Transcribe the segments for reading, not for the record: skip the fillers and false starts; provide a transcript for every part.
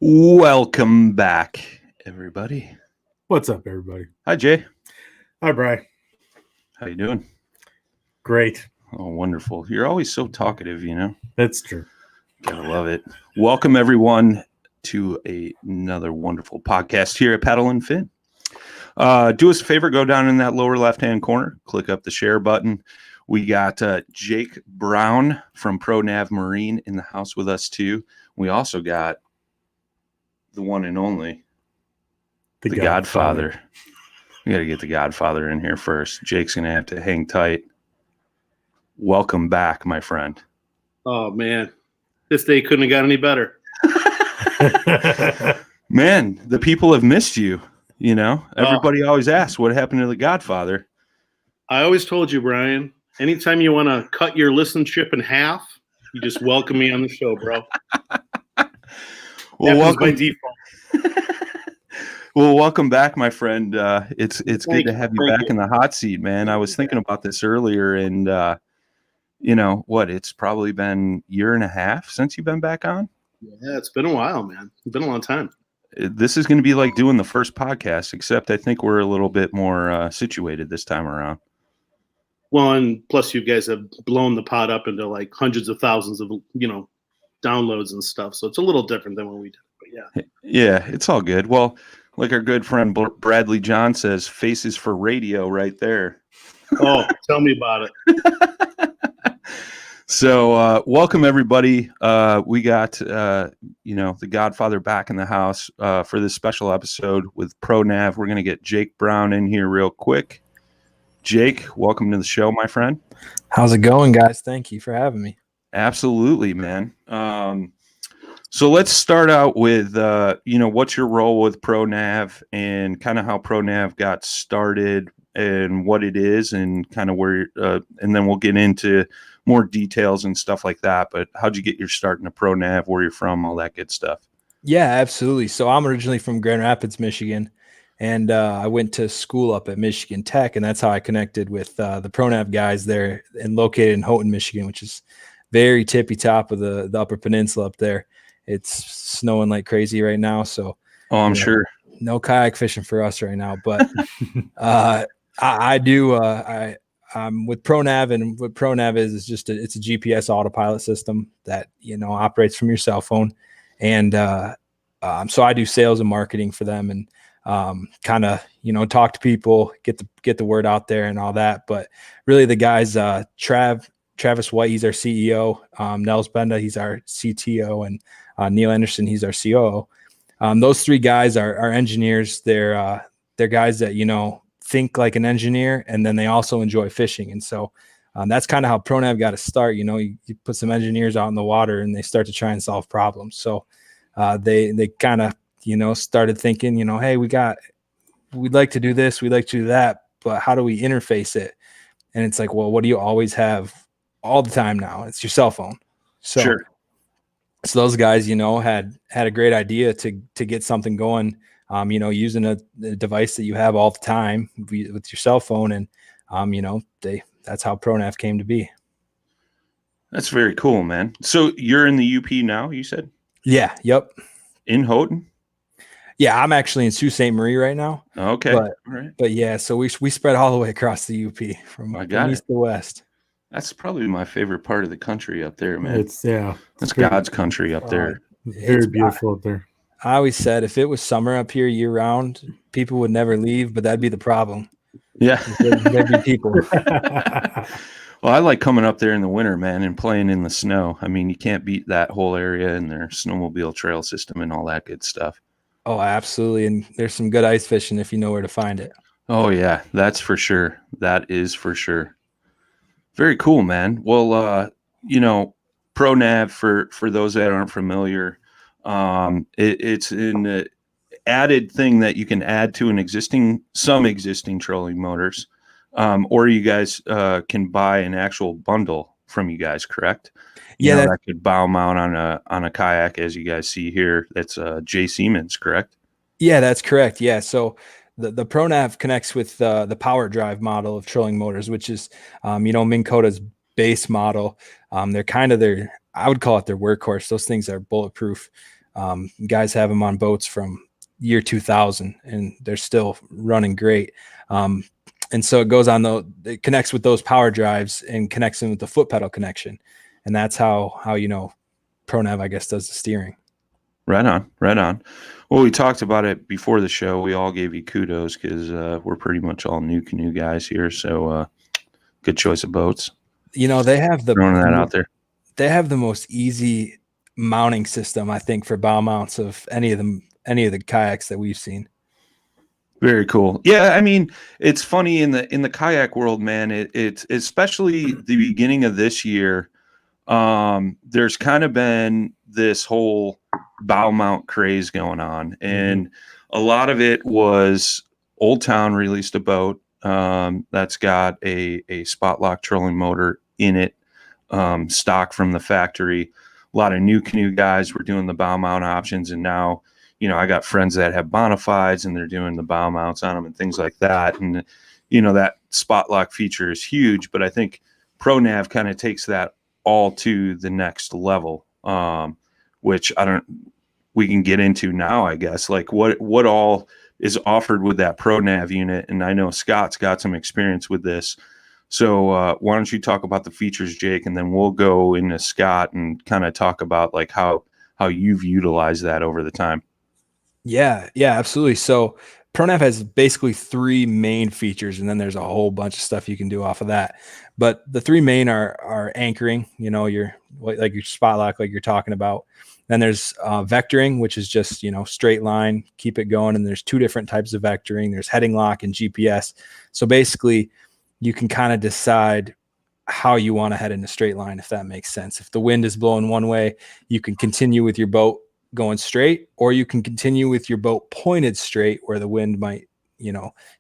Welcome back, everybody. What's up, everybody? Hi, Jay. Hi, Brian. How you doing? Great. Oh, wonderful. You're always so talkative, you know? That's true. Gotta love it. Welcome, everyone, to another wonderful podcast here at Paddle and Fin. Do us a favor, go down in that lower left-hand corner, click up the share button. We got Jake Brown from Pro Nav Marine in the house with us, too. We also got the one and only, the Godfather. We got to get the Godfather in here first. Jake's going to have to hang tight. Welcome back, my friend. Oh, man. This day couldn't have got any better. Man, the people have missed you. You know, everybody always asks what happened to the Godfather. I always told you, Brian, anytime you want to cut your listenership in half, you just welcome me on the show, bro. Well, welcome by default. Well, welcome back, my friend. It's good to have you back in the hot seat, man. I was thinking about this earlier, and you know what? It's probably been a year and a half since you've been back on. Yeah, it's been a while, man. It's been a long time. This is going to be like doing the first podcast, except I think we're a little bit more situated this time around. Well, and plus you guys have blown the pod up into like hundreds of thousands of, downloads and stuff. So it's a little different than what we did. But yeah. Yeah, it's all good. Well, like our good friend Bradley John says, faces for radio right there. Oh, tell me about it. So welcome, everybody. We got, the Godfather back in the house for this special episode with Pro Nav. We're going to get Jake Brown in here real quick. Jake, welcome to the show, my friend. How's it going, guys? Thank you for having me. Absolutely, man. So let's start out with, what's your role with Pro Nav and kind of how Pro Nav got started and what it is and kind of where, and then we'll get into more details and stuff like that. But how'd you get your start in a Pro Nav, where you're from, all that good stuff? Yeah, absolutely. So I'm originally from Grand Rapids, Michigan, and I went to school up at Michigan Tech, and that's how I connected with the Pro Nav guys there and located in Houghton, Michigan, which is very tippy top of the Upper Peninsula up there. It's snowing like crazy right now. So I'm sure no kayak fishing for us right now, but I'm with Pro Nav, and what Pro Nav is just it's a GPS autopilot system that, operates from your cell phone. And so I do sales and marketing for them and kind of, talk to people, get the word out there and all that. But really the guys, Travis White, he's our CEO. Nels Benda, he's our CTO, and Neil Anderson, he's our COO. Those three guys are engineers. They're guys that, think like an engineer, and then they also enjoy fishing. And so that's kind of how Pro Nav got to start. You put some engineers out in the water and they start to try and solve problems. So they kind of, started thinking, hey, we'd like to do this, we'd like to do that, but how do we interface it? And it's like, well, what do you always have all the time now? It's your cell phone. So, sure. So those guys, had a great idea to get something going, using a device that you have all the time with your cell phone. And, that's how Pro Nav came to be. That's very cool, man. So you're in the UP now, you said? Yeah. Yep. In Houghton? Yeah, I'm actually in Sault Ste. Marie right now. Okay. But yeah, so we spread all the way across the UP from east to west. That's probably my favorite part of the country up there, man. It's God's country up there. Very beautiful up there. I always said if it was summer up here year round, people would never leave, but that'd be the problem. Yeah. There'd be people. Well, I like coming up there in the winter, man, and playing in the snow. I mean, you can't beat that whole area and their snowmobile trail system and all that good stuff. Oh, absolutely. And there's some good ice fishing if you know where to find it. Oh, yeah, that's for sure. That is for sure. Very cool, man. Well, Pro Nav, for those that aren't familiar, it's an added thing that you can add to some existing trolling motors, or you guys can buy an actual bundle from you guys, correct? That could bow mount on a kayak, as you guys see here. That's J. Siemens, correct? Yeah, that's correct. Yeah, so the Pro Nav connects with the power drive model of trolling motors, which is Minn Kota's base model. They're kind of I would call it their workhorse. Those things are bulletproof. Guys have them on boats from year 2000 and they're still running great. And so it goes on it connects with those power drives and connects them with the foot pedal connection. And that's how Pro Nav, I guess, does the steering. Right on. Well, we talked about it before the show. We all gave you kudos because we're pretty much all new canoe guys here. So good choice of boats. They have Throwing that out there. They have the most easy mounting system, I think, for bow mounts of any of the kayaks that we've seen. Very cool. Yeah, I mean, it's funny in the kayak world, man. It's especially the beginning of this year. There's kind of been this whole bow mount craze going on, and a lot of it was Old Town released a boat that's got a spot lock trolling motor in it, stock from the factory. A lot of new canoe guys were doing the bow mount options, and now I got friends that have bonafides and they're doing the bow mounts on them and things like that. And that spot lock feature is huge, but I think Pro Nav kind of takes that all to the next level, which we can get into now, I guess. Like what all is offered with that Pro Nav unit. And I know Scott's got some experience with this. So why don't you talk about the features, Jake, and then we'll go into Scott and kind of talk about like how you've utilized that over the time. Yeah, absolutely. So Pro Nav has basically 3 main features, and then there's a whole bunch of stuff you can do off of that. But the 3 main are anchoring, your spot lock, like you're talking about. Then there's vectoring, which is just, straight line, keep it going. And there's 2 different types of vectoring. There's heading lock and GPS. So basically you can kind of decide how you want to head in a straight line, if that makes sense. If the wind is blowing one way, you can continue with your boat going straight, or you can continue with your boat pointed straight where the wind might,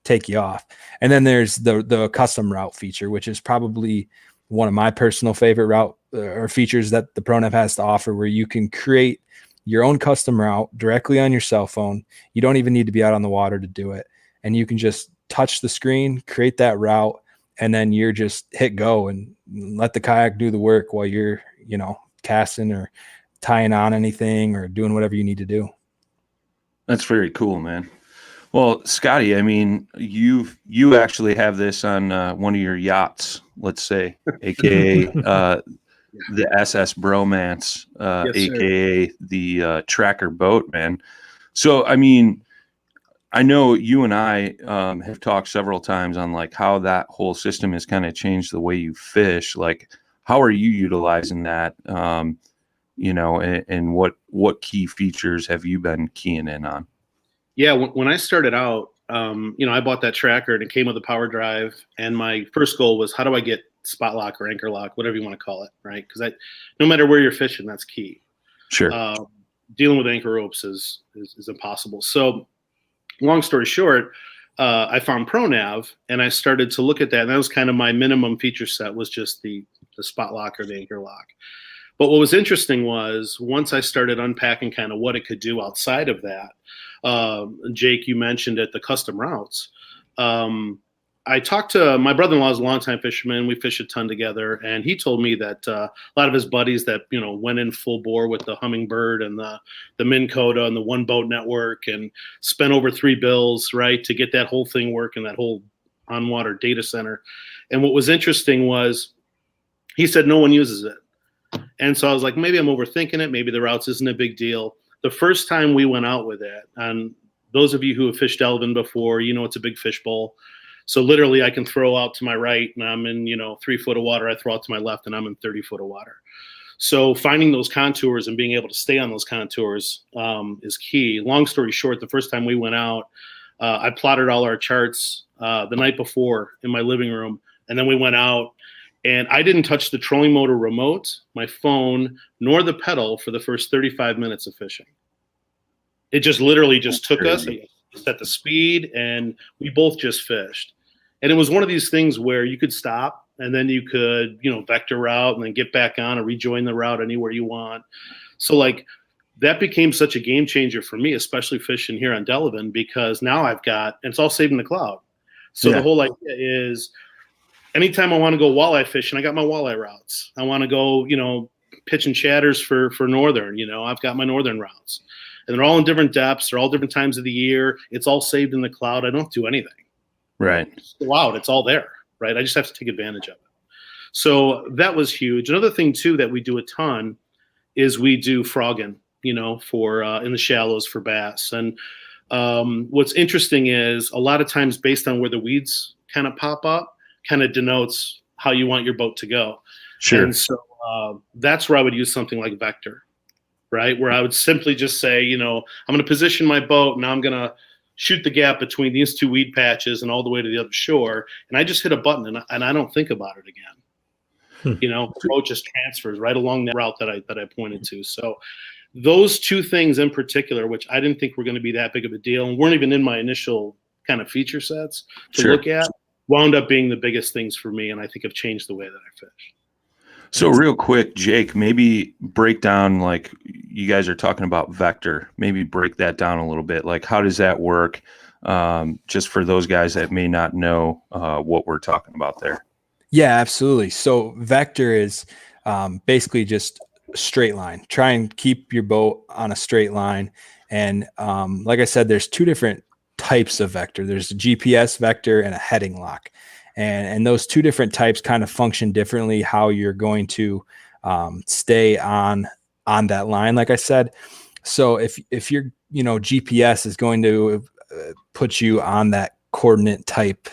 take you off. And then there's the custom route feature, which is probably one of my personal favorite route or features that the Pro Nav has to offer, where you can create your own custom route directly on your cell phone. You don't even need to be out on the water to do it. And you can just touch the screen, create that route, and then you're just hit go and let the kayak do the work while you're, casting or tying on anything or doing whatever you need to do. That's very cool, man. Well, Scotty, I mean, you actually have this on one of your yachts, let's say, aka the SS Bromance, Yes, aka the tracker boat, man. So, I mean, I know you and I have talked several times on like how that whole system has kind of changed the way you fish. Like, how are you utilizing that? And what key features have you been keying in on? Yeah, when I started out, I bought that tracker and it came with a power drive. And my first goal was, how do I get spot lock or anchor lock, whatever you want to call it, right? Because no matter where you're fishing, that's key. Sure. Dealing with anchor ropes is impossible. So long story short, I found Pro Nav and I started to look at that. And that was kind of my minimum feature set, was just the spot lock or the anchor lock. But what was interesting was once I started unpacking kind of what it could do outside of that, Jake, you mentioned it, the custom routes. I talked to my brother-in-law, is a longtime fisherman. We fish a ton together, and he told me that a lot of his buddies that went in full bore with the Hummingbird and the Minn Kota and the One Boat Network and spent over $3 bills, right, to get that whole thing working, that whole on-water data center. And what was interesting was he said no one uses it. And so I was like, maybe I'm overthinking it. Maybe the routes isn't a big deal. The first time we went out with it, and those of you who have fished Elvin before, it's a big fish bowl. So literally I can throw out to my right and I'm in, 3 foot of water. I throw out to my left and I'm in 30 foot of water. So finding those contours and being able to stay on those contours is key. Long story short, the first time we went out, I plotted all our charts the night before in my living room. And then we went out. And I didn't touch the trolling motor remote, my phone, nor the pedal for the first 35 minutes of fishing. It just literally just took us, set the speed, and we both just fished. And it was one of these things where you could stop, and then you could, vector route, and then get back on and rejoin the route anywhere you want. So, that became such a game changer for me, especially fishing here on Delavan, because now I've got, and it's all saved in the cloud. So the whole idea is, anytime I want to go walleye fishing, I got my walleye routes. I want to go, pitching chatters for northern. I've got my northern routes, and they're all in different depths. They're all different times of the year. It's all saved in the cloud. I don't do anything. Right. It's cloud. It's all there. Right. I just have to take advantage of it. So that was huge. Another thing too that we do a ton is we do frogging, for in the shallows for bass. And what's interesting is a lot of times based on where the weeds kind of pop up, kind of denotes how you want your boat to go. Sure. And so that's where I would use something like Vector, right? Where I would simply just say, I'm going to position my boat and I'm going to shoot the gap between these two weed patches and all the way to the other shore. And I just hit a button and I don't think about it again. The boat just transfers right along that route that I pointed to. So those two things in particular, which I didn't think were going to be that big of a deal and weren't even in my initial kind of feature sets to look at, wound up being the biggest things for me. And I think have changed the way that I fish. So real quick, Jake, maybe break down, like you guys are talking about Vector, maybe break that down a little bit. Like how does that work? Just for those guys that may not know what we're talking about there. Yeah, absolutely. So Vector is basically just a straight line. Try and keep your boat on a straight line. And like I said, there's two different types of Vector. There's a GPS Vector and a heading lock. And those two different types kind of function differently, how you're going to stay on that line, like I said. So if your GPS is going to put you on that coordinate type,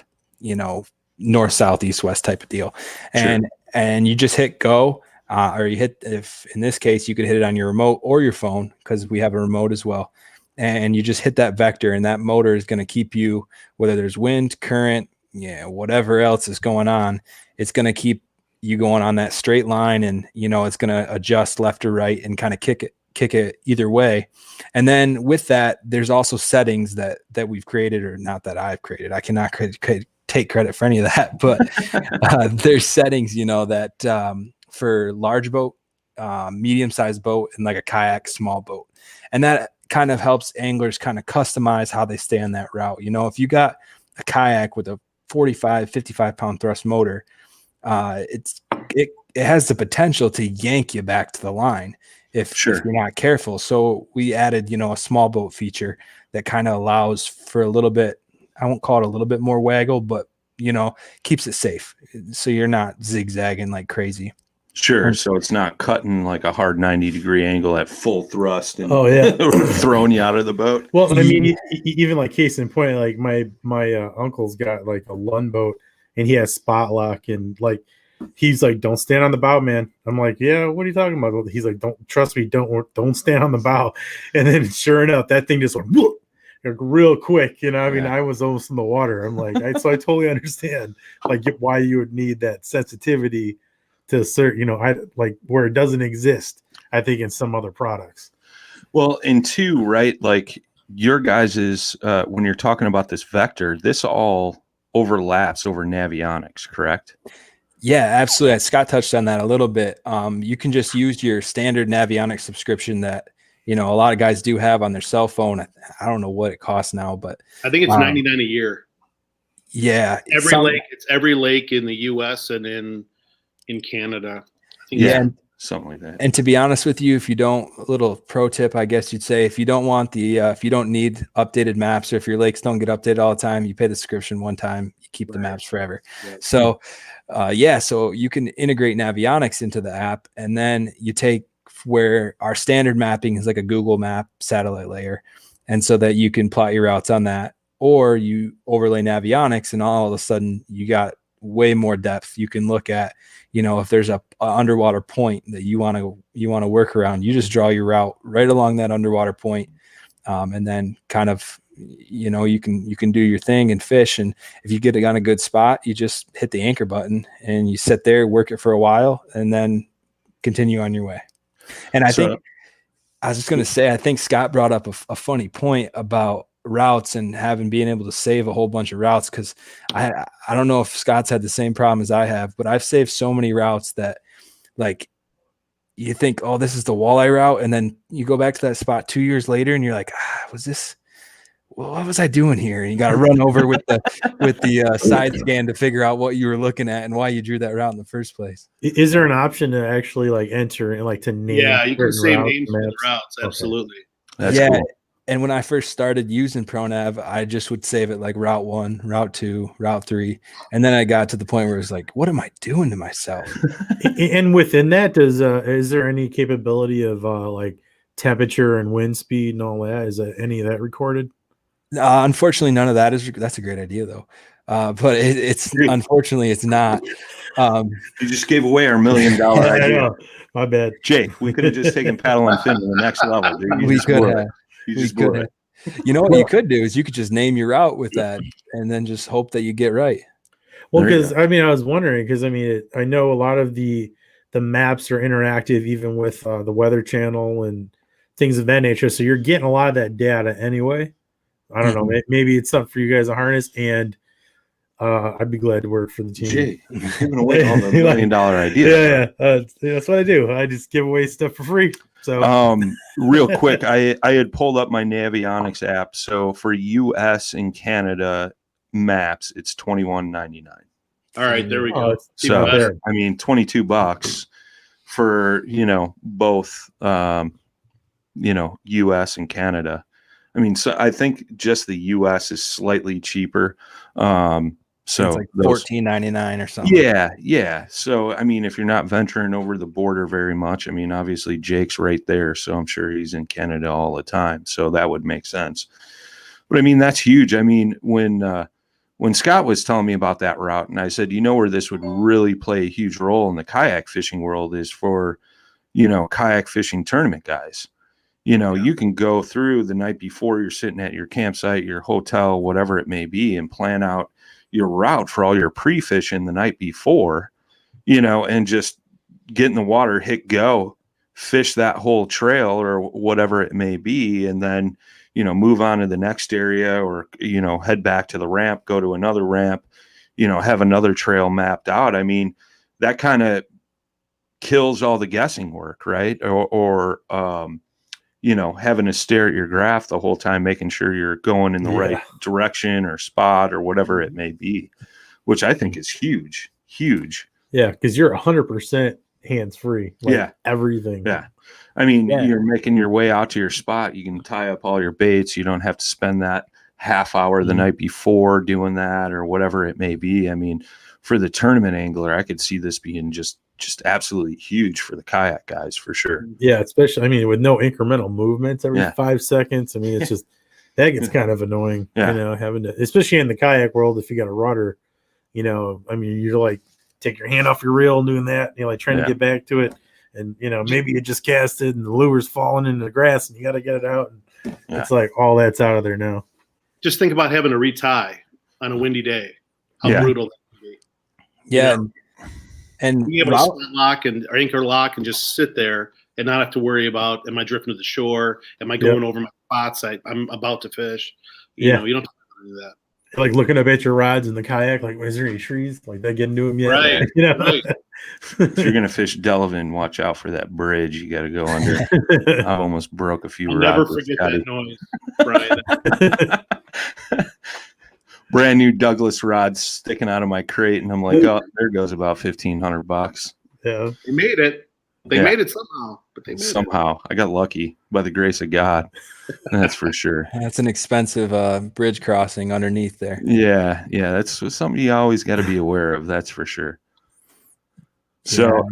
north, south, east, west type of deal. And you just hit go, or you hit, if in this case, you could hit it on your remote or your phone because we have a remote as well. And you just hit that Vector and that motor is going to keep you, whether there's wind, current, whatever else is going on, it's going to keep you going on that straight line. And, it's going to adjust left or right and kind of kick it either way. And then with that, there's also settings that we've created, or not that I've created. I cannot take credit for any of that, but there's settings, that for large boat, medium-sized boat, and like a kayak, small boat. And that kind of helps anglers kind of customize how they stay on that route. If you got a kayak with a 45, 55 pound thrust motor, it has the potential to yank you back to the line if you're not careful. So we added, a small boat feature that kind of allows for a little bit, I won't call it a little bit more waggle, but keeps it safe. So you're not zigzagging like crazy. Sure. So it's not cutting like a hard 90-degree angle at full thrust and throwing you out of the boat. Well, I mean, even like case in point, like my uncle's got like a Lund boat and he has spot lock, and like he's like, "Don't stand on the bow, man." I'm like, "Yeah, what are you talking about?" He's like, "Don't trust me. Don't stand on the bow." And then sure enough, that thing just went whoop, like, real quick. I mean, I was almost in the water. I'm like, so I totally understand like why you would need that sensitivity to assert, I like where it doesn't exist, I think, in some other products. Well, and two, right? Like your guys's, when you're talking about this Vector, this all overlaps over Navionics, correct? Yeah, absolutely. Scott touched on that a little bit. You can just use your standard Navionics subscription that, a lot of guys do have on their cell phone. I don't know what it costs now, but I think it's $99 a year. Yeah. It's every lake in the US and in Canada. I think something like that. And to be honest with you, if you don't, a little pro tip, I guess you'd say, if you don't want if you don't need updated maps, or if your lakes don't get updated all the time, you pay the subscription one time, you keep the maps forever. Right. So, so you can integrate Navionics into the app, and then you take where our standard mapping is like a Google map satellite layer. And so that you can plot your routes on that, or you overlay Navionics and all of a sudden you got way more depth. You can look at, if there's a underwater point that you want to work around, you just draw your route right along that underwater point. And then kind of, you can do your thing and fish. And if you get it on a good spot, you just hit the anchor button and you sit there, work it for a while, and then continue on your way. And I think Scott brought up a funny point about routes and being able to save a whole bunch of routes, because I don't know if Scott's had the same problem as I have, but I've saved so many routes that like you think, oh, this is the walleye route, and then you go back to that spot 2 years later and you're like, was well, what was I doing here? And you got to run over with the side scan to figure out what you were looking at and why you drew that route in the first place. Is there an option to actually like enter and like to name? Yeah, you can certain save routes, names for the maps? routes. Absolutely. That's yeah. cool. And when I first started using ProNav, I just would save it like route 1, route 2, route 3. And then I got to the point where it was like, what am I doing to myself? And within that, is there any capability of like temperature and wind speed and all that? Is that any of that recorded? Unfortunately, none of that is. That's a great idea though. But it's unfortunately it's not. You just gave away our $1 million idea. My bad. Jake, we could have just taken Paddle and Fin to the next level, dude. We could have. You know what you could do is you could just name your route with that and then just hope that you get right. Well, because I mean, I was wondering because I mean, I know a lot of the maps are interactive, even with the Weather Channel and things of that nature. So you're getting a lot of that data anyway. I don't know. Maybe it's something for you guys to harness, and I'd be glad to work for the team. Jay, you're giving away all the $1 million ideas. Yeah. That's what I do. I just give away stuff for free. So, real quick, I had pulled up my Navionics app. So for US and Canada maps, it's $21.99. All right, there we go. So I mean, $22 for both US and Canada. I mean, so I think just the US is slightly cheaper. So it's like $14.99 or something. Yeah. So I mean, if you're not venturing over the border very much, I mean, obviously Jake's right there, so I'm sure he's in Canada all the time. So that would make sense. But I mean, that's huge. I mean, when Scott was telling me about that route, and I said, where this would really play a huge role in the kayak fishing world is for, kayak fishing tournament guys. You can go through the night before you're sitting at your campsite, your hotel, whatever it may be, and plan out your route for all your pre-fishing the night before, and just get in the water, hit go, fish that whole trail or whatever it may be, and then, move on to the next area or, head back to the ramp, go to another ramp, have another trail mapped out. I mean, that kind of kills all the guessing work, right? Or having to stare at your graph the whole time, making sure you're going in the right direction or spot or whatever it may be, which I think is huge. Yeah, because you're 100% hands-free. Everything. Yeah. I mean, you're making your way out to your spot. You can tie up all your baits. You don't have to spend that half hour the night before doing that or whatever it may be. I mean, for the tournament angler, I could see this being just absolutely huge for the kayak guys for sure. Yeah, especially, I mean, with no incremental movements every 5 seconds. I mean, it's just, that gets kind of annoying, having to, especially in the kayak world, if you got a rudder, I mean, you're like, take your hand off your reel and doing that, like trying to get back to it. And, maybe you just casted and the lure's falling into the grass and you got to get it out. And it's like all that's out of there now. Just think about having to retie on a windy day. How brutal that would be. Yeah. And being able to split lock or anchor lock and just sit there and not have to worry about, am I drifting to the shore? Am I going over my spots? I'm about to fish. You don't have to do that. Like looking up at your rods in the kayak, like, is there any trees? Like that getting to them yet? Right. Right. If you're going to fish Delavan, watch out for that bridge. You got to go under. I almost broke a few rods. Never forget that noise, Brian. Brand new Douglas rods sticking out of my crate, and I'm like, oh, there goes about $1,500. Yeah, they made it. They made it somehow, but they made somehow. I got lucky by the grace of God. That's for sure. That's an expensive bridge crossing underneath there. Yeah, that's something you always got to be aware of. That's for sure. So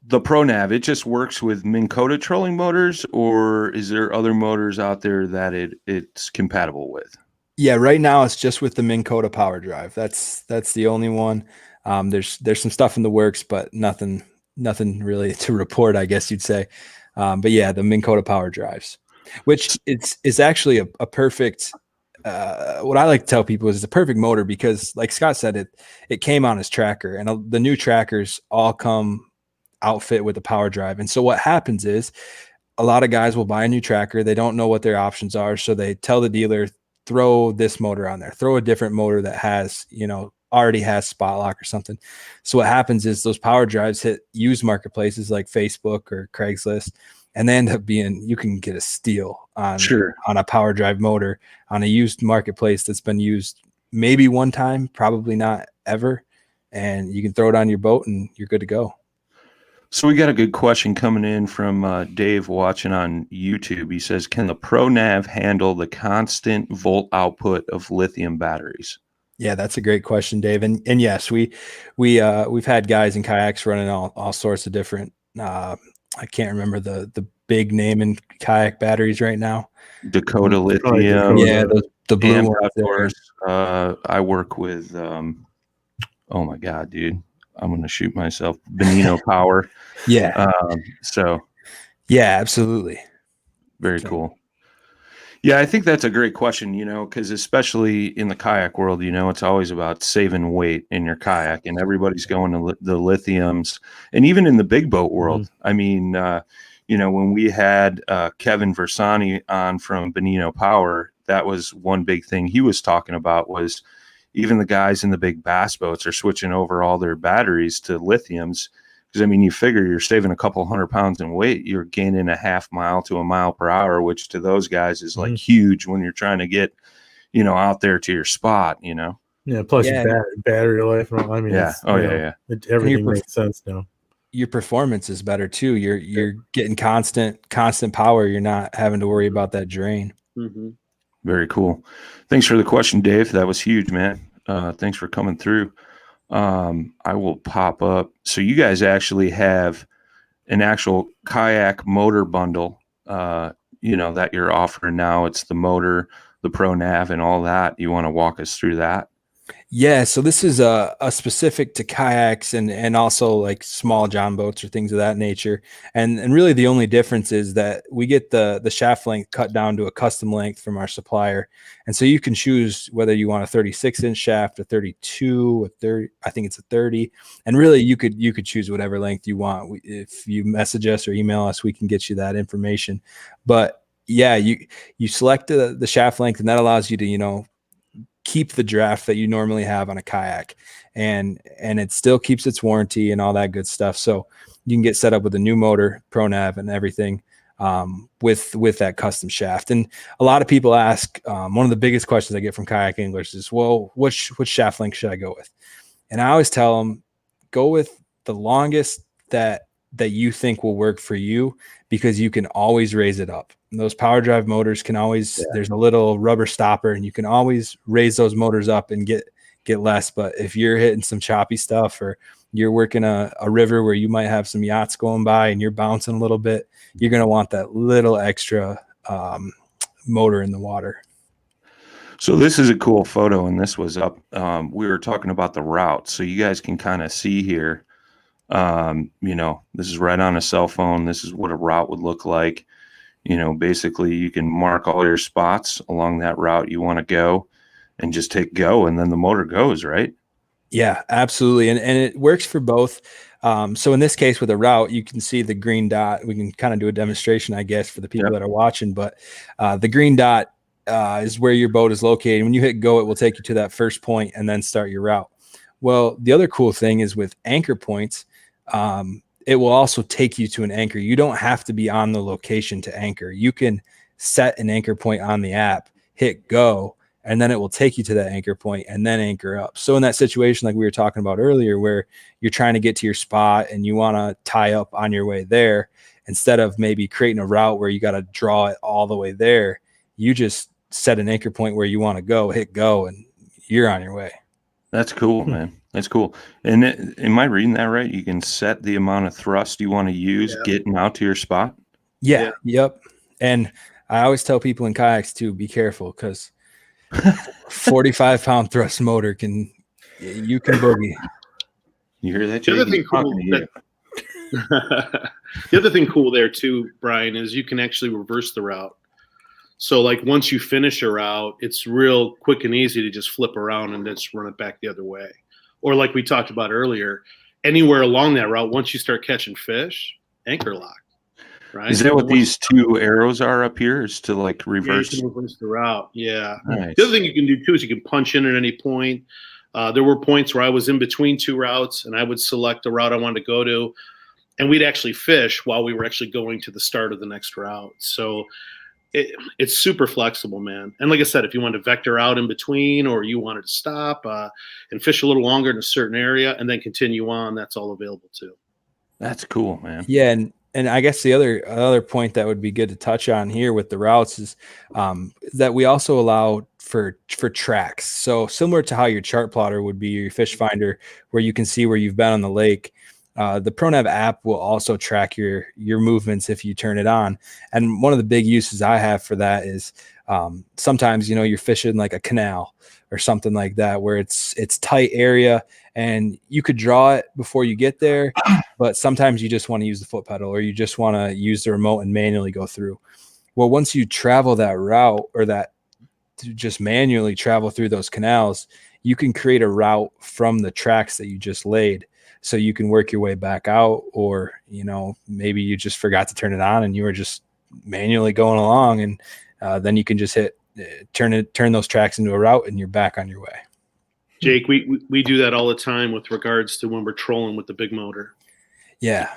the Pro Nav, it just works with Minn Kota trolling motors, or is there other motors out there that it's compatible with? Yeah, right now it's just with the Minn Kota power drive. That's the only one. There's some stuff in the works, but nothing really to report, I guess you'd say. But yeah, the Minn Kota power drives, which is actually a perfect. What I like to tell people is it's a perfect motor because, like Scott said, it came on his tracker, and the new trackers all come outfit with a power drive. And so what happens is a lot of guys will buy a new tracker. They don't know what their options are. So they tell the dealer, throw this motor on there, throw a different motor that has, already has spot lock or something. So what happens is those power drives hit used marketplaces like Facebook or Craigslist, and they end up being, you can get a steal on Sure. on a power drive motor on a used marketplace that's been used maybe one time, probably not ever, and you can throw it on your boat and you're good to go. So we got a good question coming in from Dave watching on YouTube. He says, can the Pro Nav handle the constant volt output of lithium batteries? Yeah, that's a great question, Dave. And yes, we've had guys in kayaks running all sorts of different. I can't remember the big name in kayak batteries right now. Dakota It's probably Lithium. Dakota. Yeah, the blue and ones of there. course, I work with, oh my God, dude, I'm going to shoot myself. Benino Power. Yeah, So yeah, absolutely. very So- cool. Yeah, I think that's a great question, because especially in the kayak world, it's always about saving weight in your kayak, and everybody's going to the lithiums. And even in the big boat world, I mean, when we had Kevin Versani on from Benino Power, that was one big thing he was talking about, was even the guys in the big bass boats are switching over all their batteries to lithiums. Because, I mean, you figure you're saving a couple 100 pounds in weight, you're gaining a half mile to a mile per hour, which to those guys is like huge when you're trying to get, out there to your spot, Yeah, plus Yeah. your battery life. I mean, Yeah. it's, Oh, you yeah, know, yeah. everything makes sense now. Your performance is better too. You're getting constant power. You're not having to worry about that drain. Mm-hmm. Very cool. Thanks for the question, Dave. That was huge, man. Thanks for coming through. I will pop up. So you guys actually have an actual kayak motor bundle, that you're offering now. It's the motor, the Pro Nav, and all that. You want to walk us through that? Yeah, so this is a specific to kayaks and also like small John boats or things of that nature. And really the only difference is that we get the shaft length cut down to a custom length from our supplier. And so you can choose whether you want a 36-inch shaft, a 32, a 30, I think it's a 30. And really you could choose whatever length you want. If you message us or email us, we can get you that information. But yeah, you select the shaft length, and that allows you to, keep the draft that you normally have on a kayak, and it still keeps its warranty and all that good stuff. So you can get set up with a new motor, Pro Nav, and everything with that custom shaft. And a lot of people ask, one of the biggest questions I get from kayak anglers is, well, what shaft length should I go with? And I always tell them, go with the longest that you think will work for you, because you can always raise it up. And those power drive motors can always, there's a little rubber stopper, and you can always raise those motors up and get less. But if you're hitting some choppy stuff, or you're working a river where you might have some yachts going by and you're bouncing a little bit, you're going to want that little extra motor in the water. So this is a cool photo, and this was up. We were talking about the route, so you guys can kind of see here. This is right on a cell phone. This is what a route would look like. Basically you can mark all your spots along that route you want to go, and just take go, and then the motor goes, right? Yeah, absolutely. And it works for both. So in this case with a route, you can see the green dot. We can kind of do a demonstration, I guess, for the people that are watching, but the green dot is where your boat is located. When you hit go, it will take you to that first point and then start your route. Well, the other cool thing is with anchor points, it will also take you to an anchor. You don't have to be on the location to anchor. You can set an anchor point on the app, hit go, and then it will take you to that anchor point and then anchor up. So in that situation, like we were talking about earlier, where you're trying to get to your spot and you want to tie up on your way there, instead of maybe creating a route where you got to draw it all the way there, you just set an anchor point where you want to go, hit go, and you're on your way. That's cool, man. That's cool. And am I reading that right? You can set the amount of thrust you want to use getting out to your spot? Yeah. Yep. And I always tell people in kayaks too, be careful, because 45-pound thrust motor you can boogie. You hear that? The other Jake? thing cool the other thing cool there too, Brian, is you can actually reverse the route. So like once you finish a route, it's real quick and easy to just flip around and just run it back the other way. Or like we talked about earlier, anywhere along that route, once you start catching fish, anchor lock. Right? Is that what these two arrows are up here? Is to like reverse? Yeah, you can reverse the route. Yeah. Nice. The other thing you can do too is you can punch in at any point. There were points where I was in between two routes and I would select the route I wanted to go to. and we'd actually fish while we were actually going to the start of the next route. So it's super flexible, man. And like I said, if you wanted to vector out in between, or you wanted to stop and fish a little longer in a certain area and then continue on, that's all available too. That's cool, man. Yeah, and I guess the other point that would be good to touch on here with the routes is that we also allow for tracks. So similar to how your chart plotter would be, your fish finder, where you can see where you've been on the lake. The Pro Nav app will also track your movements if you turn it on. And one of the big uses I have for that is sometimes, you're fishing like a canal or something like that, where it's tight area and you could draw it before you get there, but sometimes you just want to use the foot pedal, or you just want to use the remote and manually go through. Well, once you travel that route, or that to just manually travel through those canals, you can create a route from the tracks that you just laid. So you can work your way back out, or, maybe you just forgot to turn it on and you were just manually going along, and then you can just turn those tracks into a route and you're back on your way. Jake, we do that all the time with regards to when we're trolling with the big motor. Yeah.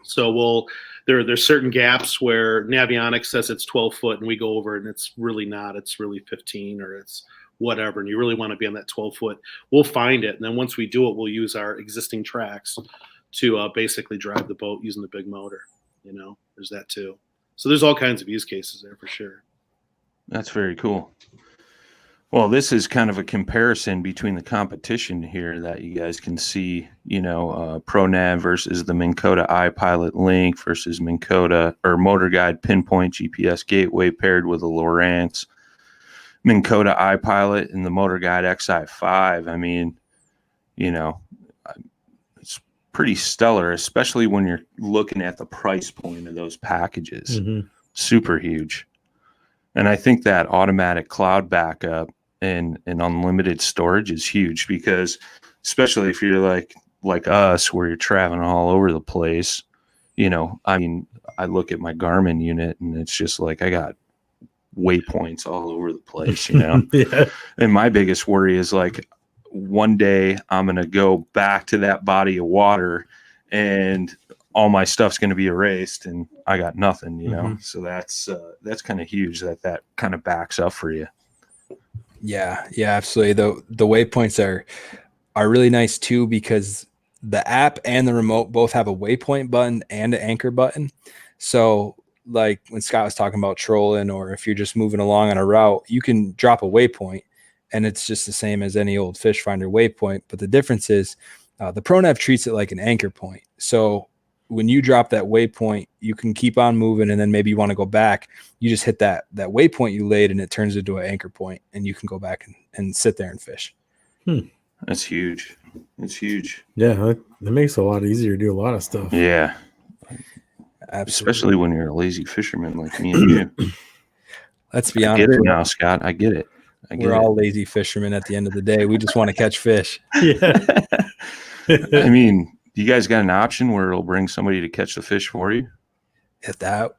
So there's certain gaps where Navionics says it's 12 foot and we go over and it's really not. It's really 15 or it's whatever. And you really want to be on that 12 foot. We'll find it. And then once we do it, we'll use our existing tracks to basically drive the boat using the big motor. There's that too. So there's all kinds of use cases there for sure. That's very cool. Well, this is kind of a comparison between the competition here that you guys can see, Pro Nav versus the Minn Kota iPilot Link versus Minn Kota or Motor Guide Pinpoint GPS Gateway paired with a Lowrance, Minn Kota iPilot and the Motor Guide XI5. I mean, it's pretty stellar, especially when you're looking at the price point of those packages. Mm-hmm. Super huge. And I think that automatic cloud backup and unlimited storage is huge, because especially if you're like us, where you're traveling all over the place, I look at my Garmin unit and it's just like I got waypoints all over the place, Yeah. And my biggest worry is like one day I'm going to go back to that body of water and all my stuff's going to be erased and I got nothing, Mm-hmm. So that's kind of huge that kind of backs up for you. Yeah, absolutely. The waypoints are really nice too, because the app and the remote both have a waypoint button and an anchor button. So like when Scott was talking about trolling, or if you're just moving along on a route, you can drop a waypoint and it's just the same as any old fish finder waypoint. But the difference is the Pro Nav treats it like an anchor point. So when you drop that waypoint, you can keep on moving, and then maybe you want to go back. You just hit that waypoint you laid, and it turns into an anchor point, and you can go back and sit there and fish. That's huge. It's huge. Yeah, that makes it a lot easier to do a lot of stuff. Yeah, absolutely. Especially when you're a lazy fisherman like me and you. Let's be honest. I get it now, Scott. I get it. We're all lazy fishermen at the end of the day. We just want to catch fish. Yeah. I mean, you guys got an option where it'll bring somebody to catch the fish for you? At that,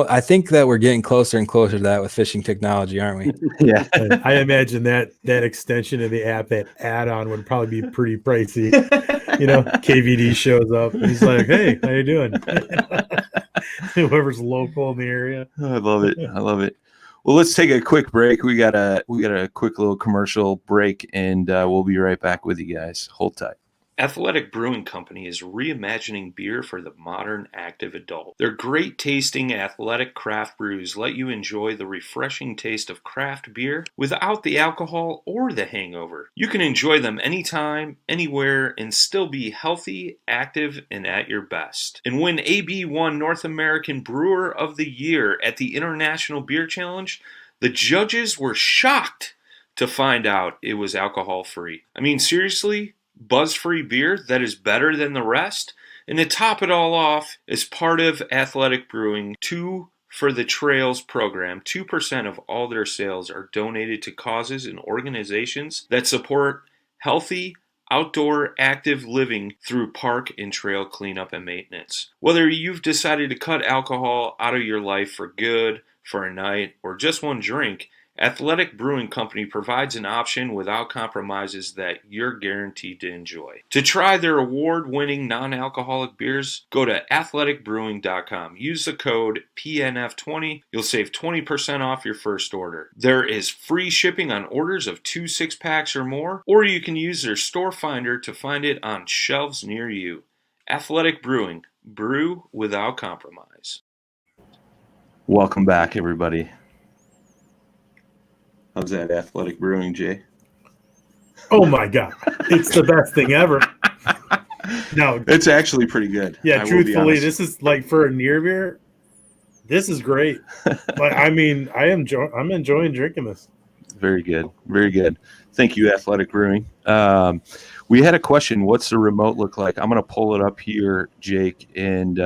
I think that we're getting closer and closer to that with fishing technology, aren't we? Yeah. I imagine that extension of the app, that add-on, would probably be pretty pricey. KVD shows up and he's like, "Hey, how you doing?" Whoever's local in the area. I love it. Well, let's take a quick break. We got a quick little commercial break, and we'll be right back with you guys. Hold tight. Athletic Brewing Company is reimagining beer for the modern active adult. Their great tasting athletic craft brews let you enjoy the refreshing taste of craft beer without the alcohol or the hangover. You can enjoy them anytime, anywhere, and still be healthy, active, and at your best. And when AB won North American Brewer of the Year at the International Beer Challenge, the judges were shocked to find out it was alcohol-free. I mean, seriously? Buzz-free beer that is better than the rest? And to top it all off, as part of Athletic Brewing, 2 for the Trails program, 2% of all their sales are donated to causes and organizations that support healthy, outdoor, active living through park and trail cleanup and maintenance. Whether you've decided to cut alcohol out of your life for good, for a night, or just one drink, Athletic Brewing Company provides an option without compromises that you're guaranteed to enjoy. To try their award-winning non-alcoholic beers, go to athleticbrewing.com. Use the code PNF20. You'll save 20% off your first order. There is free shipping on orders of 2 6-packs or more, or you can use their store finder to find it on shelves near you. Athletic Brewing. Brew without compromise. Welcome back, everybody. How's that Athletic Brewing, Jay? Oh my God. It's the best thing ever. No, It's actually pretty good. yeah, I will be truthfully, honest. this is like for a near beer, this is great. Like, I mean, I'm enjoying drinking this. Very good. Very good. Thank you, Athletic Brewing. We had a question. What's the remote look like? I'm going to pull it up here, Jake, and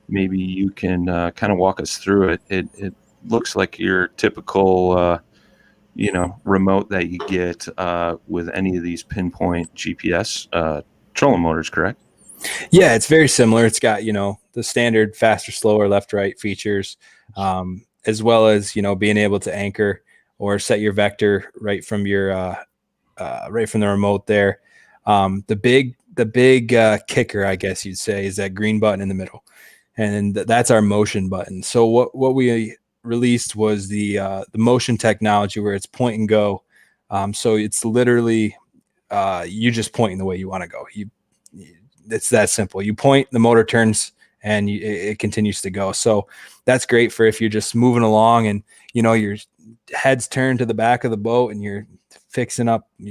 maybe you can kind of walk us through it. It looks like your typical remote that you get with any of these pinpoint GPS trolling motors, correct? Yeah, it's very similar. It's got, the standard faster, slower, left, right features, as well as, being able to anchor or set your vector right from your right from the remote there. The big kicker, I guess you'd say, is that green button in the middle, and that's our motion button. So what we released was the motion technology, where it's point and go. So it's literally you just pointing the way you want to go. It's that simple. You point, the motor turns, and it continues to go. So that's great for if you're just moving along and your head's turned to the back of the boat and you're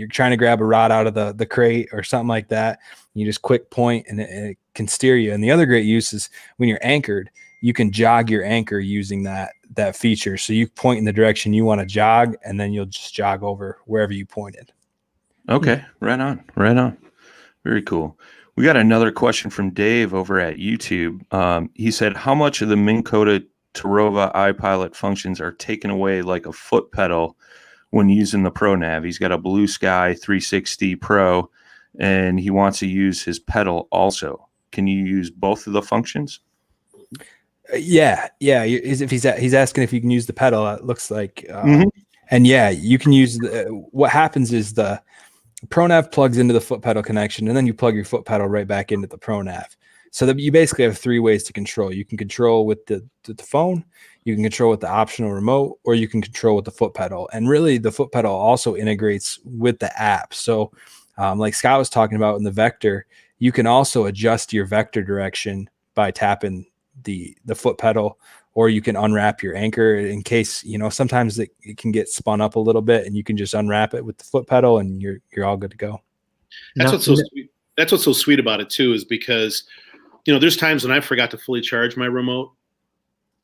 trying to grab a rod out of the crate or something like that. You just quick point and it can steer you. And the other great use is when you're anchored, you can jog your anchor using that feature. So you point in the direction you want to jog, and then you'll just jog over wherever you pointed. Okay, right on. Very cool. We got another question from Dave over at YouTube. He said, how much of the Minn Kota Tarova iPilot functions are taken away like a foot pedal when using the Pro Nav? He's got a Blue Sky 360 Pro, and he wants to use his pedal also. Can you use both of the functions? Yeah. If he's asking if you can use the pedal, it looks like, and yeah, you can use what happens is the Pro Nav plugs into the foot pedal connection, and then you plug your foot pedal right back into the Pro Nav. So that you basically have 3 ways to control. You can control with the phone, you can control with the optional remote, or you can control with the foot pedal. And really, the foot pedal also integrates with the app. So like Scott was talking about in the vector, you can also adjust your vector direction by tapping the foot pedal, or you can unwrap your anchor in case, sometimes it can get spun up a little bit, and you can just unwrap it with the foot pedal and you're all good to go. That's what's so sweet. That's what's so sweet about it too, is because, there's times when I forgot to fully charge my remote,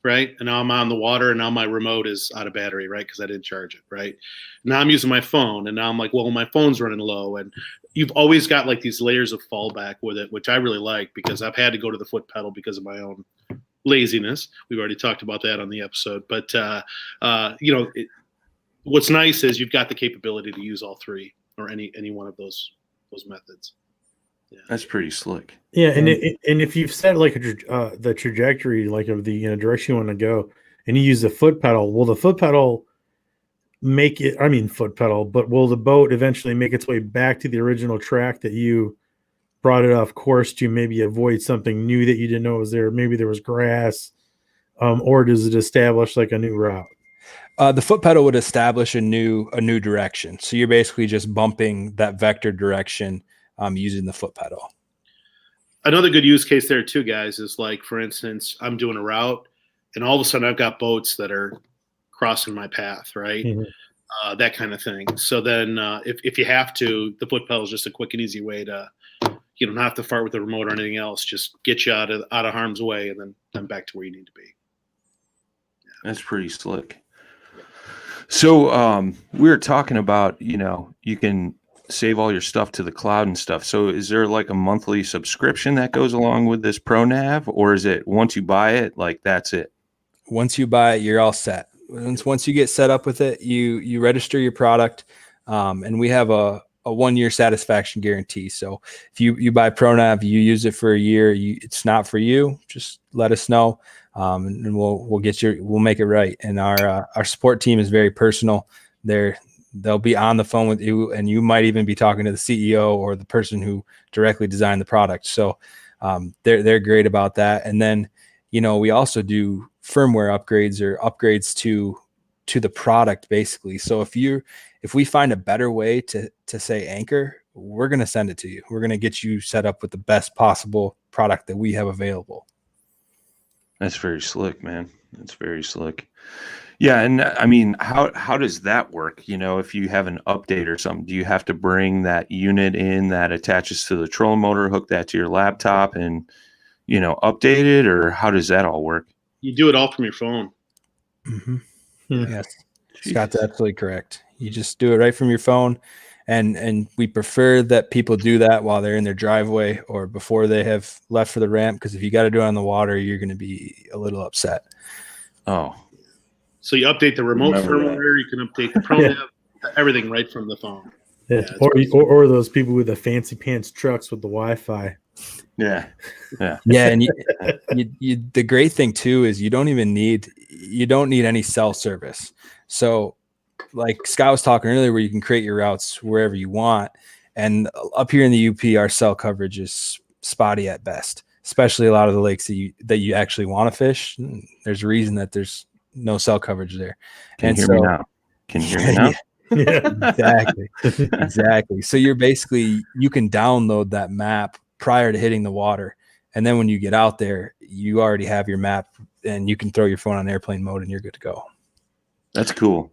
right? And now I'm on the water, and now my remote is out of battery, right? Because I didn't charge it, right? Now I'm using my phone, and now I'm like, well, my phone's running low. And you've always got like these layers of fallback with it, which I really like, because I've had to go to the foot pedal because of my own laziness. We've already talked about that on the episode. But, what's nice is you've got the capability to use all 3 or any one of those methods. Yeah. That's pretty slick. Yeah, and if you've set like the trajectory, like of the direction you want to go, and you use the foot pedal, will the foot pedal but will the boat eventually make its way back to the original track that you brought it off course to, maybe avoid something new that you didn't know was there? Maybe there was grass, or does it establish like a new route? The foot pedal would establish a new direction. So you're basically just bumping that vector direction using the foot pedal. Another good use case there too, guys, is like, for instance, I'm doing a route, and all of a sudden I've got boats that are crossing my path, right? Mm-hmm. That kind of thing. So then if you have to, the foot pedal is just a quick and easy way to, not have to fart with the remote or anything else. Just get you out of harm's way, and then back to where you need to be. Yeah. That's pretty slick. So we were talking about, you can save all your stuff to the cloud and stuff. So is there like a monthly subscription that goes along with this Pro Nav, or is it once you buy it, like that's it? Once you buy it, you're all set. Once you get set up with it, you register your product, and we have a a 1-year satisfaction guarantee. So if you buy Pro Nav, you use it for a year, it's not for you, just let us know. And we'll make it right. And our support team is very personal. They'll be on the phone with you, and you might even be talking to the CEO or the person who directly designed the product. So they're great about that. And then, we also do firmware upgrades or upgrades to the product, basically. So if we find a better way to say anchor, we're going to send it to you. We're going to get you set up with the best possible product that we have available. That's very slick, man. That's very slick. Yeah. And I mean, how does that work? If you have an update or something, do you have to bring that unit in that attaches to the trolling motor, hook that to your laptop and, update it, or how does that all work? You do it all from your phone. Mm-hmm. Yeah. Yes. Scott's absolutely correct. You just do it right from your phone. And we prefer that people do that while they're in their driveway or before they have left for the ramp, because if you got to do it on the water, you're going to be a little upset. Oh, so you update the remote firmware, you can update the Pro Nav, everything right from the phone. Yeah. Or those people with the fancy pants trucks with the Wi-Fi. yeah. Yeah. And the great thing too is you don't need any cell service. So like Scott was talking earlier, where you can create your routes wherever you want. And up here in the UP, our cell coverage is spotty at best, especially a lot of the lakes that you actually want to fish. There's a reason that there's no cell coverage there. Can you hear me now? Can you hear me now? Yeah. Exactly. So you can download that map prior to hitting the water. And then when you get out there, you already have your map and you can throw your phone on airplane mode and you're good to go. That's cool.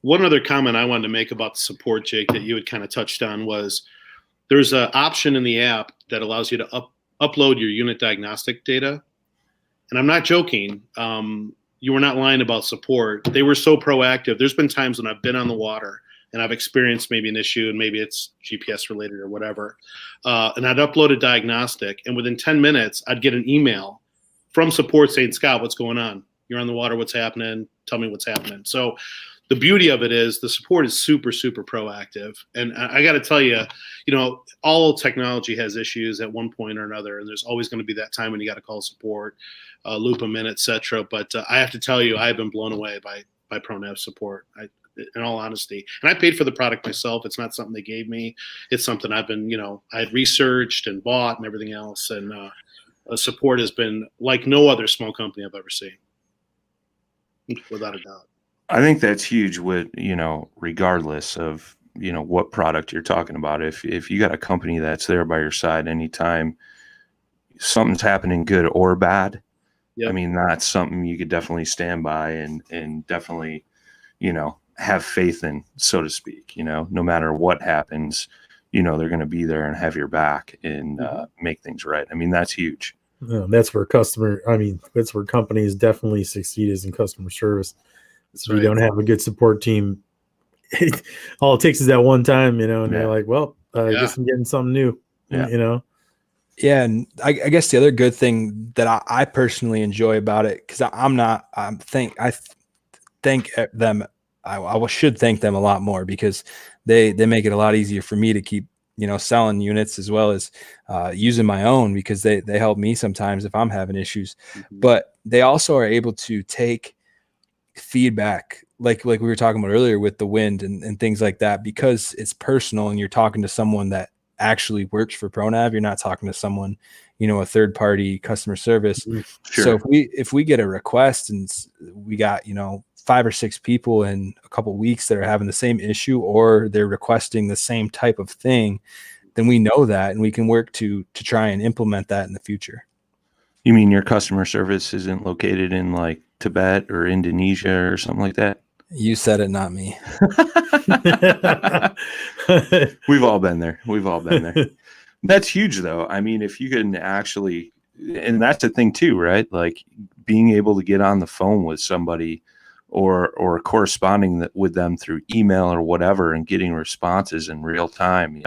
One other comment I wanted to make about the support, Jake, that you had kind of touched on was there's an option in the app that allows you to upload your unit diagnostic data. And I'm not joking. You were not lying about support. They were so proactive. There's been times when I've been on the water and I've experienced maybe an issue, and maybe it's GPS related or whatever. And I'd upload a diagnostic, and within 10 minutes, I'd get an email from support saying, Scott, what's going on? You're on the water. What's happening? Tell me what's happening. So the beauty of it is the support is super, super proactive. And I got to tell you, all technology has issues at one point or another. And there's always going to be that time when you got to call support, loop them in, et cetera. But I have to tell you, I've been blown away by Pro Nav support, in all honesty. And I paid for the product myself. It's not something they gave me. It's something I've been, I had researched and bought and everything else. And support has been like no other small company I've ever seen, without a doubt. I think that's huge with, regardless of, what product you're talking about. If you got a company that's there by your side anytime something's happening, good or bad, Yep. I mean, that's something you could definitely stand by and definitely, have faith in, so to speak. No matter what happens, they're going to be there and have your back and make things right. I mean, that's huge. That's where companies definitely succeed, is in customer service. So you don't have a good support team. All it takes is that one time, and they're like, well, I guess I'm getting something new, Yeah. And I guess the other good thing that I personally enjoy about it, because I should thank them a lot more, because they make it a lot easier for me to keep, selling units as well as using my own, because they help me sometimes if I'm having issues. Mm-hmm. But they also are able to take feedback like we were talking about earlier with the wind and things like that, because it's personal and you're talking to someone that actually works for Pro Nav. You're not talking to someone, a third party customer service. Sure. So if we get a request and we got, 5 or 6 people in a couple of weeks that are having the same issue, or they're requesting the same type of thing, then we know that and we can work to try and implement that in the future. You mean your customer service isn't located in like Tibet or Indonesia or something like that? You said it, not me. We've all been there. That's huge though. I mean, if you can actually, and that's the thing too, right? Like being able to get on the phone with somebody or corresponding with them through email or whatever and getting responses in real time,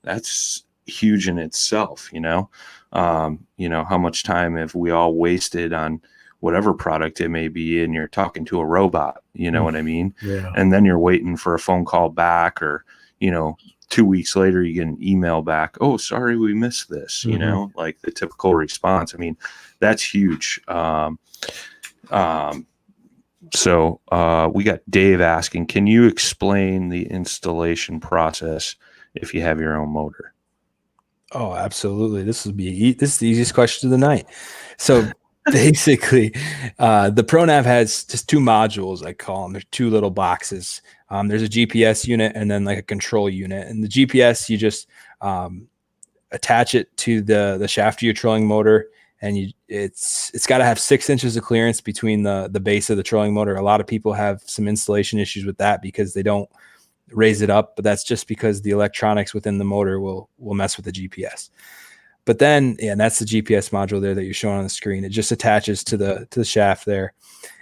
that's huge in itself, how much time have we all wasted on whatever product it may be, and you're talking to a robot, what I mean? Yeah. And then you're waiting for a phone call back, or, 2 weeks later you get an email back, oh, sorry, we missed this, like the typical response. I mean, that's huge. So we got Dave asking, can you explain the installation process if you have your own motor? Oh, absolutely. This is the easiest question of the night. So basically, the Pro Nav has just two modules, I call them. There's two little boxes. There's a GPS unit and then like a control unit. And the GPS, you just attach it to the shaft of your trolling motor, and it's got to have 6 inches of clearance between the base of the trolling motor. A lot of people have some installation issues with that because they don't raise it up, but that's just because the electronics within the motor will mess with the GPS. But then, and that's the GPS module there that you're showing on the screen. It just attaches to the shaft there.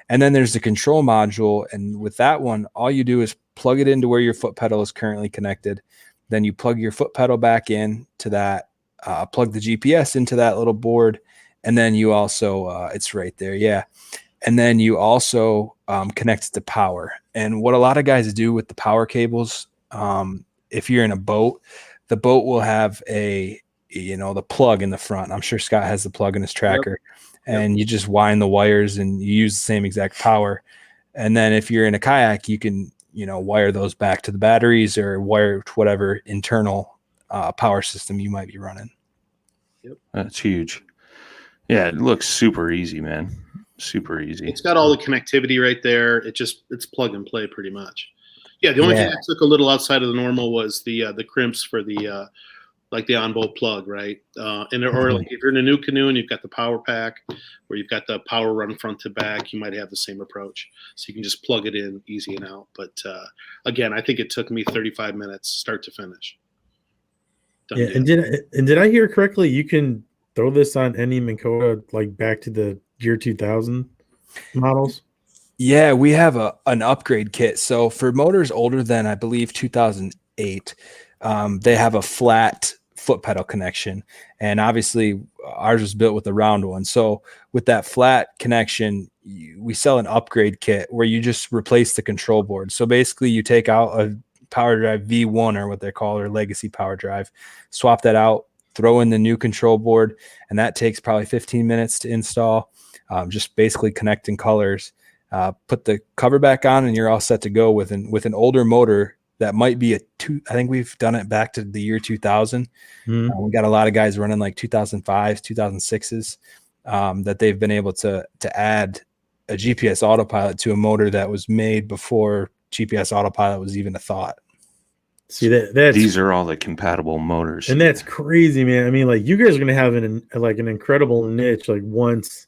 And then there's the control module. And with that one, all you do is plug it into where your foot pedal is currently connected. Then you plug your foot pedal back in to that, plug the GPS into that little board. And then you also, it's right there. Yeah. And then you also connect it to power. And what a lot of guys do with the power cables, if you're in a boat, the boat will have the plug in the front. I'm sure Scott has the plug in his tracker. Yep. And you just wind the wires and you use the same exact power. And then if you're in a kayak, you can, wire those back to the batteries or wire to whatever internal power system you might be running. Yep. That's huge. Yeah, it looks super easy, man. Super easy. It's got all the connectivity right there. It's plug and play pretty much. Yeah, the only thing that took a little outside of the normal was the crimps for the like the on-boat plug, right? Or like if you're in a new canoe and you've got the power pack where you've got the power run front to back, you might have the same approach. So you can just plug it in easy and out. But again, I think it took me 35 minutes start to finish. Yeah, and did I hear correctly? You can throw this on any Minn like back to the year 2000 models? Yeah, we have an upgrade kit. So for motors older than, I believe, 2008, they have a flat foot pedal connection. And obviously ours was built with a round one. So with that flat connection, we sell an upgrade kit where you just replace the control board. So basically you take out a power drive V1 or what they call their legacy power drive, swap that out, throw in the new control board, and that takes probably 15 minutes to install. Just basically connecting colors, put the cover back on, and you're all set to go with an older motor that might be I think we've done it back to the year 2000. We got a lot of guys running like 2005s, 2006s that they've been able to add a GPS autopilot to a motor that was made before GPS autopilot was even a thought. See that's these are all the compatible motors, and that's crazy, man. I mean, like you guys are gonna have an incredible niche. Like once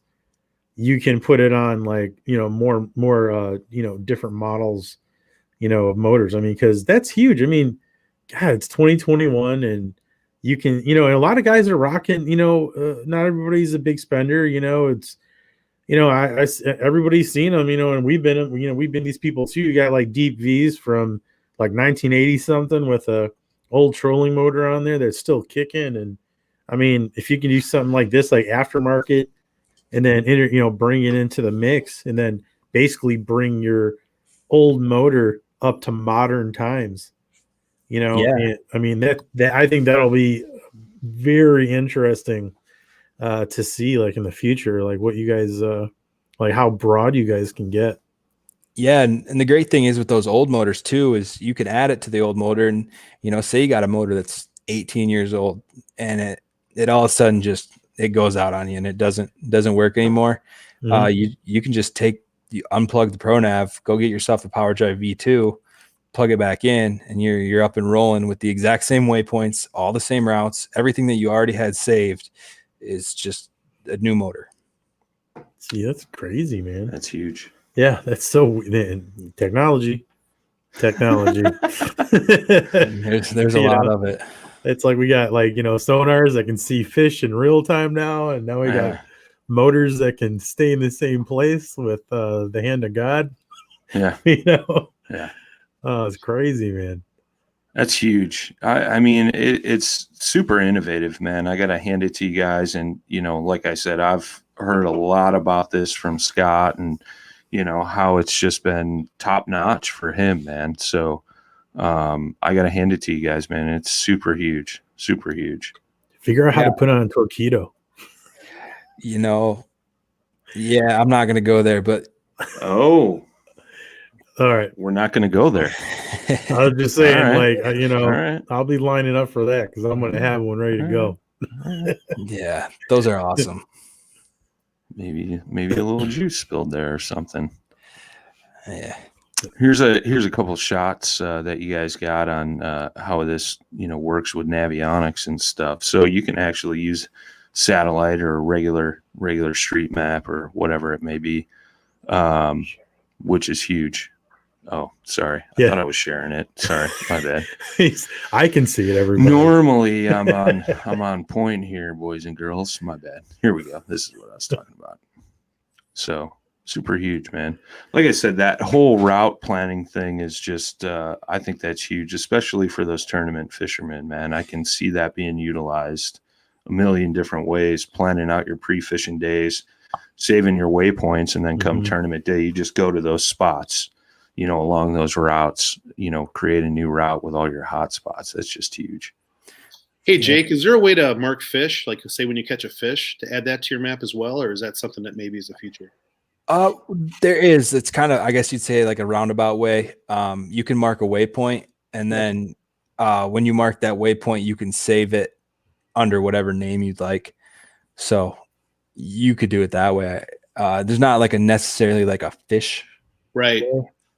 you can put it on, like more different models, of motors. I mean, because that's huge. I mean, God, it's 2021, and you can, and a lot of guys are rocking. Not everybody's a big spender. It's everybody's seen them. And we've been these people too. You got like deep V's from like 1980 something with a old trolling motor on there that's still kicking. And I mean, if you can do something like this, like aftermarket, and then bring it into the mix, and then basically bring your old motor up to modern times. I mean that I think that'll be very interesting to see, like in the future, like what you guys like how broad you guys can get. Yeah, and the great thing is with those old motors too is you can add it to the old motor, and say you got a motor that's 18 years old and it all of a sudden just it goes out on you and it doesn't work anymore. You can just unplug the Pro Nav, go get yourself a Power Drive V2, plug it back in, and you're up and rolling with the exact same waypoints, all the same routes, everything that you already had saved is just a new motor. See, that's crazy, man. That's huge. Yeah, that's so technology. There's a lot of it. It's like we got sonars that can see fish in real time now, and now we got motors that can stay in the same place with the hand of God. Yeah. Yeah. Oh, it's crazy, man. That's huge. I mean, it's super innovative, man. I got to hand it to you guys. And, like I said, I've heard a lot about this from Scott and, how it's just been top notch for him, man. So I got to hand it to you guys, man. It's super huge. Figure out how to put on a torpedo. You know, yeah, I'm not going to go there, but. Oh, all right. We're not going to go there. I was just saying, right. like, right. I'll be lining up for that because I'm going to have one ready to go. Yeah, those are awesome. Maybe a little juice spilled there or something. Yeah. Here's a couple of shots that you guys got on how this works with navionics and stuff. So you can actually use satellite or a regular street map or whatever it may be, which is huge. Oh, sorry. I thought I was sharing it. Sorry, my bad. I can see it. Everybody. Normally, I'm on point here, boys and girls. My bad. Here we go. This is what I was talking about. So super huge, man. Like I said, that whole route planning thing is just. I think that's huge, especially for those tournament fishermen, man. I can see that being utilized a million different ways. Planning out your pre-fishing days, saving your waypoints, and then come tournament day, you just go to those spots. Along those routes, create a new route with all your hot spots. That's just huge. Hey, Jake, is there a way to mark fish? Like, say when you catch a fish, to add that to your map as well? Or is that something that maybe is the future? There is. It's kind of, I guess you'd say, like a roundabout way. You can mark a waypoint, and then when you mark that waypoint, you can save it under whatever name you'd like. So you could do it that way. There's not like necessarily like a fish. Right.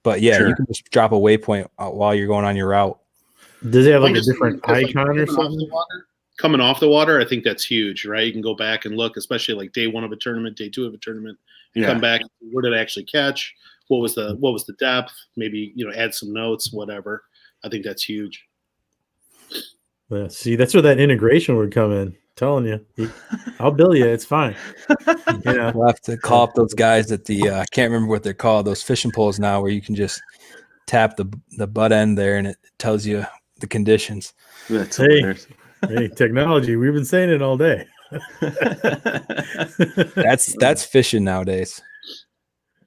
But yeah, you can just drop a waypoint while you're going on your route. Does it have like a different icon or something? Coming off the water, I think that's huge, right? You can go back and look, especially like day one of a tournament, day two of a tournament. You come back, where did I actually catch? What was the depth? Maybe add some notes, whatever. I think that's huge. Yeah, see, that's where that integration would come in. Telling you, I'll bill you. It's fine. We'll have to call up those guys at the I can't remember what they're called, those fishing poles now, where you can just tap the butt end there and it tells you the conditions. Hey, technology. We've been saying it all day. That's fishing nowadays.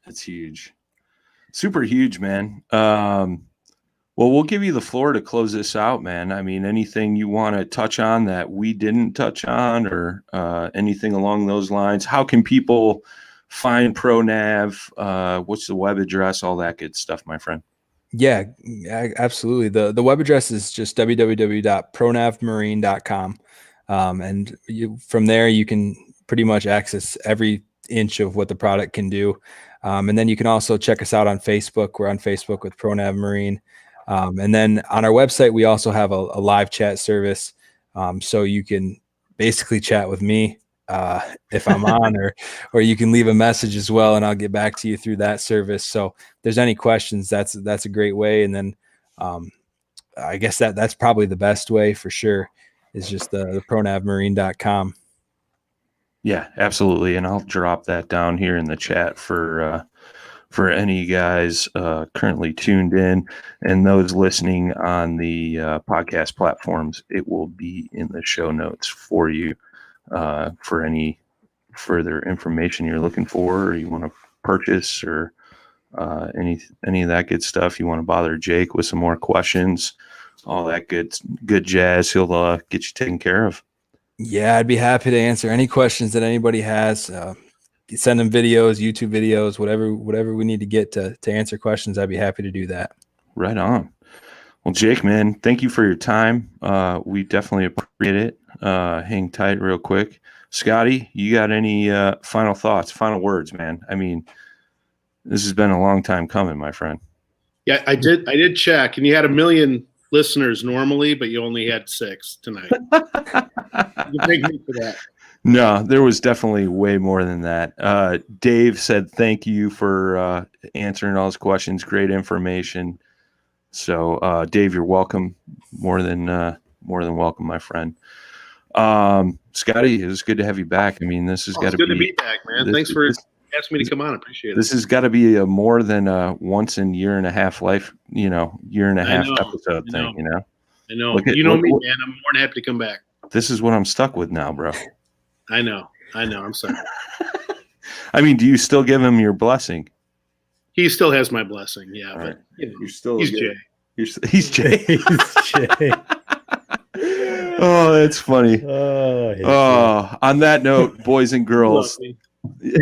That's huge, super huge, man. Well, we'll give you the floor to close this out, man. I mean, anything you want to touch on that we didn't touch on, or anything along those lines? How can people find Pro Nav? What's the web address? All that good stuff, my friend. Yeah, absolutely. The web address is just www.pronavmarine.com. And from there, you can pretty much access every inch of what the product can do. And then you can also check us out on Facebook. We're on Facebook with Pro Nav Marine. And then on our website, we also have a live chat service. So you can basically chat with me if I'm on, or you can leave a message as well, and I'll get back to you through that service. So if there's any questions, that's a great way. And then I guess that's probably the best way for sure, is just the pronavmarine.com. Yeah, absolutely. And I'll drop that down here in the chat for any guys currently tuned in, and those listening on the podcast platforms. It will be in the show notes for you for any further information you're looking for, or you want to purchase, or any of that good stuff. You want to bother Jake with some more questions, all that good jazz. He'll get you taken care of. Yeah, I'd be happy to answer any questions that anybody has. Send them videos, YouTube videos, whatever we need to get to answer questions. I'd be happy to do that. Right on. Well, Jake, man, thank you for your time. We definitely appreciate it. Hang tight real quick. Scotty, you got any final thoughts, final words, man? I mean, this has been a long time coming, my friend. Yeah, I did check, and you had 1 million listeners normally, but you only had 6 tonight. You thank me for that. No, there was definitely way more than that. Dave said thank you for answering all his questions. Great information. So, Dave, you're welcome. More than welcome, my friend. Scotty, it was good to have you back. I mean, this has got to be good to be back, man. Thanks for asking me to come on. I appreciate it. This has got to be a more than a once in year and a half life, year and a half episode thing. I know. Me, man. I'm more than happy to come back. This is what I'm stuck with now, bro. I know. I'm sorry. I mean, do you still give him your blessing? He still has my blessing. Yeah, all but right. You're still he's Jay. He's Jay. He's Jay. Oh, that's funny. Oh, I hate On that note, boys and girls, Love me.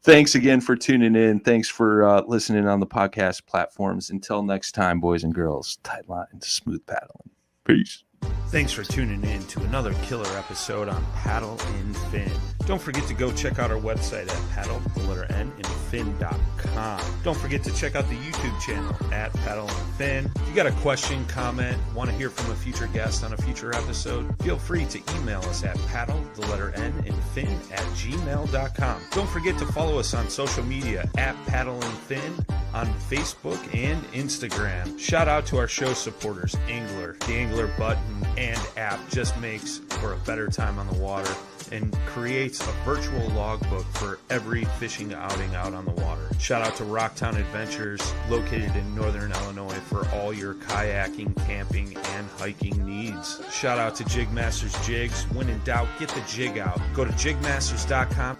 thanks again for tuning in. Thanks for listening on the podcast platforms. Until next time, boys and girls, tight lines, smooth paddling. Peace. Thanks for tuning in to another killer episode on Paddle and Fin. Don't forget to go check out our website at paddle_and_fin.com. Don't forget to check out the YouTube channel at Paddle and Fin. If you got a question, comment, want to hear from a future guest on a future episode, feel free to email us at paddle_and_fin@gmail.com. Don't forget to follow us on social media at Paddle and Fin on Facebook and Instagram. Shout out to our show supporters, Angler. The Angler button and app just makes for a better time on the water and creates a virtual logbook for every fishing outing out on the water. Shout out to Rocktown Adventures, located in Northern Illinois, for all your kayaking, camping, and hiking needs. Shout out to Jig Masters Jigs. When in doubt, get the jig out. Go to jigmasters.com